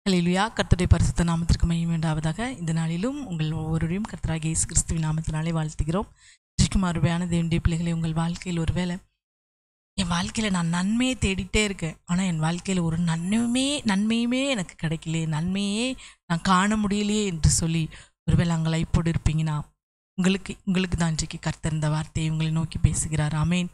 ஹல்லேலூயா. கர்த்தருடைய பரிசுத்த நாமத்திற்கு மகிமை உண்டாவதாக. இந்த நாளிலும் உங்கள் ஒவ்வொருவரையும் கர்த்தராகிய இயேசு கிறிஸ்துவின் நாமத்தினாலே வாழ்த்துகிறோம். இன்றைக்கும் அருமையான தேவனுடைய பிள்ளைகளை, உங்கள் வாழ்க்கையில் ஒருவேளை என் வாழ்க்கையில் நான் நன்மையை தேடிட்டே இருக்கேன், ஆனால் என் வாழ்க்கையில் ஒரு நன்மையுமே எனக்கு கிடைக்கலையே, நன்மையே நான் காண முடியலையே என்று சொல்லி ஒருவேளை அங்கலாய்ப்போடு இருப்பீங்கன்னா, உங்களுக்கு தான் இன்றைக்கு கர்த்தர் இந்த வார்த்தையை உங்களை நோக்கி பேசுகிறார். ஆமேன்.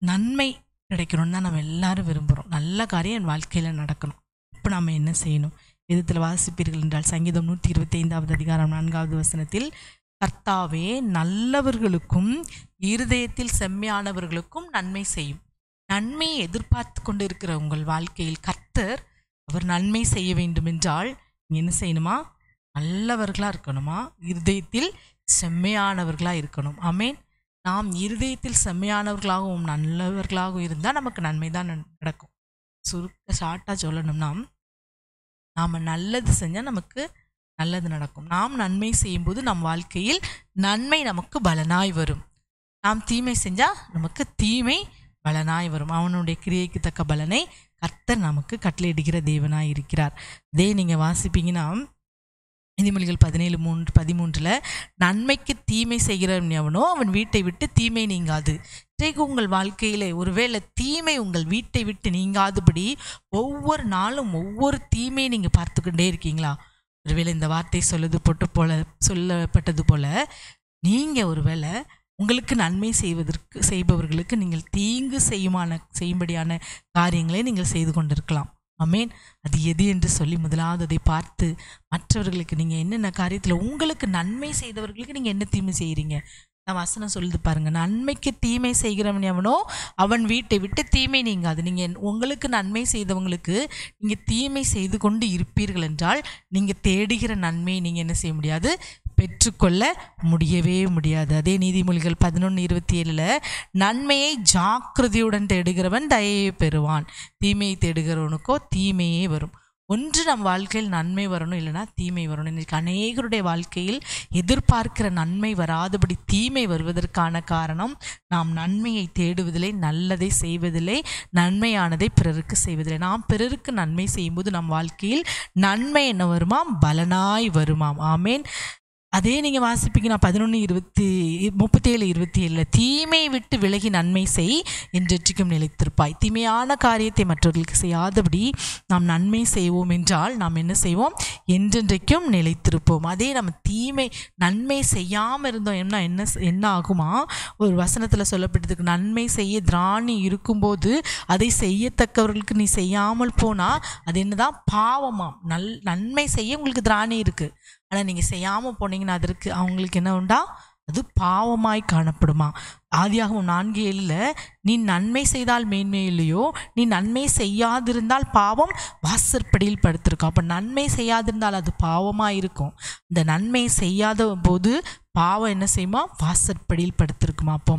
நன்மை கிடைக்கணும்னு தான் நம்ம எல்லாரும் விரும்புகிறோம். நல்ல காரியம் என் வாழ்க்கையில் நடக்கணும். இப்போ நாம் என்ன செய்யணும்? எதிர்த்தில் வாசிப்பீர்கள் என்றால் சங்கீதம் 125 அதிகாரம் 4வது வசனத்தில், கர்த்தாவே நல்லவர்களுக்கும் இருதயத்தில் செம்மையானவர்களுக்கும் நன்மை செய்யும். நன்மையை எதிர்பார்த்து கொண்டு இருக்கிற உங்கள் வாழ்க்கையில் கர்த்தர் அவர் நன்மை செய்ய வேண்டும் என்றால் நீங்கள் என்ன செய்யணுமா? நல்லவர்களாக இருக்கணுமா? இருதயத்தில் செம்மையானவர்களாக இருக்கணும். ஆமேன். நாம் இருதயத்தில் செம்மையானவர்களாகவும் நல்லவர்களாகவும் இருந்தால் நமக்கு நன்மை தான் நடக்கும். ஷார்ட்டாக சொல்லணும்னா, நாம் நல்லது செஞ்சால் நமக்கு நல்லது நடக்கும். நாம் நன்மை செய்யும்போது நம் வாழ்க்கையில் நன்மை நமக்கு பலனாய் வரும். நாம் தீமை செஞ்சால் நமக்கு தீமை பலனாய் வரும். அவனுடைய கிரியைக்கு தக்க பலனை கர்த்தர் நமக்கு கட்டளையிடுகிற தேவனாய் இருக்கிறார். இதே நீங்கள் வாசிப்பீங்கன்னா நீதிமொழிகள் 17:13 நன்மைக்கு தீமை செய்கிறவன் எவனோ அவன் வீட்டை விட்டு தீமை நீங்காது. இன்றைக்கு உங்கள் வாழ்க்கையில் ஒருவேளை தீமை உங்கள் வீட்டை விட்டு நீங்காதபடி ஒவ்வொரு நாளும் ஒவ்வொரு தீமையை நீங்கள் பார்த்துக்கிட்டே இருக்கீங்களா? ஒருவேளை இந்த வார்த்தை சொல்லப்பட்டது போல நீங்கள் ஒருவேளை உங்களுக்கு நன்மை செய்பவர்களுக்கு நீங்கள் தீங்கு செய்யும்படியான காரியங்களை நீங்கள் செய்து கொண்டிருக்கலாம். ஆமேன். அது எது என்று சொல்லி முதலாவது அதை பார்த்து மற்றவர்களுக்கு நீங்கள் என்னென்ன காரியத்தில் உங்களுக்கு நன்மை செய்தவர்களுக்கு நீங்கள் என்ன தீமை செய்கிறீங்க? நான் வசனம் சொல்லுது பாருங்க, நன்மைக்கு தீமை செய்கிறவன் எவனோ அவன் வீட்டை விட்டு தீமை நீங்காது. நீங்கள் உங்களுக்கு நன்மை செய்தவங்களுக்கு நீங்கள் தீமை செய்து கொண்டு இருப்பீர்கள் என்றால் நீங்கள் தேடுகிற நன்மையை நீங்கள் என்ன செய்ய முடியாது? பெற்றுக்கொள்ள முடியவே முடியாது. அதே நீதிமொழிகள் 11:27 நன்மையை ஜாக்கிரதையுடன் தேடுகிறவன் தயையை பெறுவான், தீமையை தேடுகிறவனுக்கோ தீமையே வரும். ஒன்று நம் வாழ்க்கையில் நன்மை வரணும், இல்லைனா தீமை வரணும். இன்றைக்கு அநேகருடைய வாழ்க்கையில் எதிர்பார்க்கிற நன்மை வராதபடி தீமை வருவதற்கான காரணம் நாம் நன்மையை தேடுவதில்லை, நல்லதை செய்வதில்லை, நன்மையானதை பிறருக்கு செய்வதில்லை. நாம் பிறருக்கு நன்மை செய்யும்போது நம் வாழ்க்கையில் நன்மை என்ன வருமாம்? பலனாய் வருமாம். ஆமேன். அதே நீங்கள் வாசிப்பீங்கன்னா 37:27 தீமையை விட்டு விலகி நன்மை செய் என்றென்றைக்கும் நிலைத்திருப்பாய். தீமையான காரியத்தை மற்றவர்களுக்கு செய்யாதபடி நாம் நன்மை செய்வோம் என்றால் நாம் என்ன செய்வோம்? என்றென்றைக்கும் நிலைத்திருப்போம். அதே நம்ம நன்மை செய்யாமல் இருந்தோம் என்ன ஆகுமா? ஒரு வசனத்தில் சொல்லப்பட்டதுக்கு, நன்மை செய்ய திராணி இருக்கும்போது அதை செய்யத்தக்கவர்களுக்கு நீ செய்யாமல் போனால் அது என்னதான்? பாவமாம். நன்மை செய்ய உங்களுக்கு திராணி இருக்குது, ஆனால் நீங்கள் செய்யாமல் போனீங்கன்னா அதற்கு அவங்களுக்கு என்ன உண்டா? அது பாவமாய் காணப்படுமா? ஆதியாகமம் 4:7 நீ நன்மை செய்தால் மேன்மை இல்லையோ, நீ நன்மை செய்யாதிருந்தால் பாவம் வாசற்படியில் படுத்திருக்கும். அப்போ நன்மை செய்யாதிருந்தால் அது பாவமாக இருக்கும். இந்த நன்மை செய்யாத போது பாவம் என்ன செய்யுமா? வாசற்படியில் படுத்திருக்குமா? அப்போ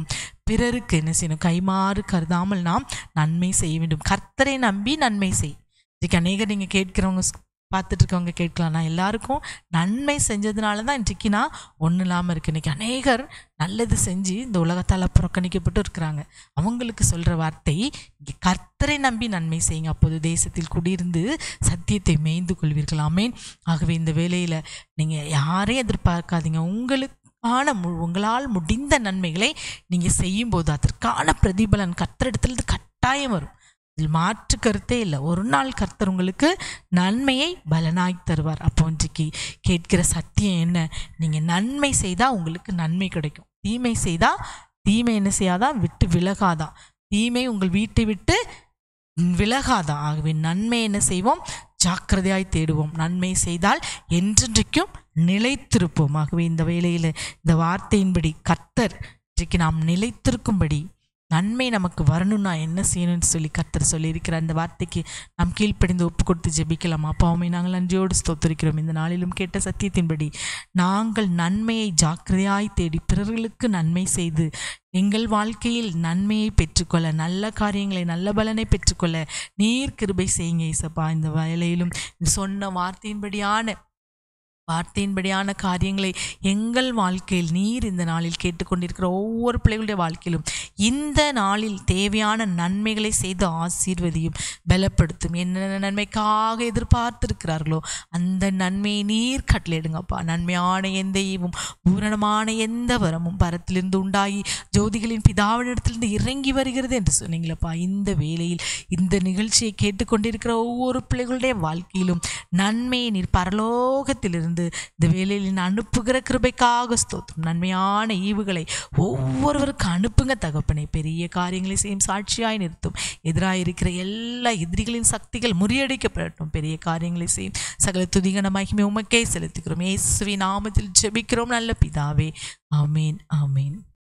பிறருக்கு என்ன செய்யணும்? கைமாறு கருதாமல் நாம் நன்மை செய்ய வேண்டும். கர்த்தரை நம்பி நன்மை செய். இதுக்கு அநேகர் நீங்கள் கேட்கிறவங்க பார்த்துட்டு இருக்கவங்க கேட்கலாம், நான் எல்லாருக்கும் நன்மை செஞ்சதுனால தான் இன்றைக்கு நான் ஒன்றும் இல்லாமல் இருக்கு. இன்றைக்கி அநேகர் நல்லது செஞ்சு இந்த உலகத்தால் புறக்கணிக்கப்பட்டு இருக்கிறாங்க. அவங்களுக்கு சொல்கிற வார்த்தை, இங்கே கர்த்தரை நம்பி நன்மை செய்யுங்க, அப்போது தேசத்தில் குடியிருந்து சத்தியத்தை மேய்ந்து கொள்வீர்கள். ஆமேன். ஆகவே இந்த வேளையில் நீங்கள் யாரையும் எதிர்பார்க்காதீங்க. உங்களால் முடிந்த நன்மைகளை நீங்கள் செய்யும்போது அதற்கான பிரதிபலன் கர்த்தரிடத்திலிருந்து கட்டாயம் வரும். இதில் மாற்று கருத்தே இல்லை. ஒரு நாள் கர்த்தர் உங்களுக்கு நன்மையை பலனாய் தருவார். அப்போ இன்றைக்கு கேட்கிற சத்தியம் என்ன? நீங்கள் நன்மை செய்தால் உங்களுக்கு நன்மை கிடைக்கும். தீமை செய்தால் தீமை என்ன செய்யாதான்? விட்டு விலகாதான். தீமை உங்கள் வீட்டை விட்டு விலகாதான். ஆகவே நன்மை என்ன செய்வோம்? ஜாக்கிரதையாய் தேடுவோம். நன்மை செய்தால் என்றென்றைக்கும் நிலைத்திருப்போம். ஆகவே இந்த வேளையில் இந்த வார்த்தையின்படி கர்த்தர் இன்றைக்கு நாம் நிலைத்திருக்கும்படி நன்மை நமக்கு வரணும்னா என்ன செய்யணும்னு சொல்லி கர்த்தர் சொல்லியிருக்கிற அந்த வார்த்தைக்கு நாம் கீழ்ப்படிந்து ஒப்பு கொடுத்து ஜெபிக்கலாம். அப்பாவுமே நாங்கள் நன்றியோடு ஸ்தோத்திரிக்கிறோம். இந்த நாளிலும் கேட்ட சத்தியத்தின்படி நாங்கள் நன்மையை ஜாக்கிரதையாய் தேடி பிறர்களுக்கு நன்மை செய்து எங்கள் வாழ்க்கையில் நன்மையை பெற்றுக்கொள்ள, நல்ல காரியங்களை, நல்ல பலனை பெற்றுக்கொள்ள நீர் கிருபை செய்யுங்க இயேசப்பா. இந்த வேளையிலும் சொன்ன வார்த்தையின்படியான வார்த்தையின்படியான காரியங்களை எங்கள் வாழ்க்கையில் நீர் இந்த நாளில் கேட்டுக்கொண்டிருக்கிற ஒவ்வொரு பிள்ளைகளுடைய வாழ்க்கையிலும் இந்த நாளில் தேவையான நன்மைகளை செய்து ஆசீர்வதியும், பலப்படுத்தும். என்னென்ன நன்மைக்காக எதிர்பார்த்திருக்கிறார்களோ அந்த நன்மையை நீர் கட்டளையிடுங்கப்பா. நன்மையான எந்த ஈவும் பூரணமான எந்த வரமும் பரத்திலிருந்து உண்டாகி ஜோதிகளின் பிதாவினிடத்திலிருந்து இறங்கி வருகிறது என்று சொன்னீங்களப்பா. இந்த வேளையில் இந்த நிகழ்ச்சியை கேட்டுக்கொண்டிருக்கிற ஒவ்வொரு பிள்ளைகளுடைய வாழ்க்கையிலும் நன்மையை நீர் பரலோகத்திலிருந்து இந்த வேளையில் அனுப்புகிற கிருபைக்காக ஸ்தோத்திரம். நன்மையான ஈவுகளை ஒவ்வொருவருக்கு அனுப்புங்க தகப்பனே. பெரிய காரியங்களை செய்யும் சாட்சியாய் நிறுத்தும். எதிராக இருக்கிற எல்லா எதிரிகளின் சக்திகள் முறியடிக்கப்படட்டும். பெரிய காரியங்களை செய்யும் சகல துதிகன மகிமை உமக்கே செலுத்துகிறோம். இயேசுவின் நாமத்தில் ஜெபிக்கிறோம் நல்ல பிதாவே. ஆமீன், ஆமீன்.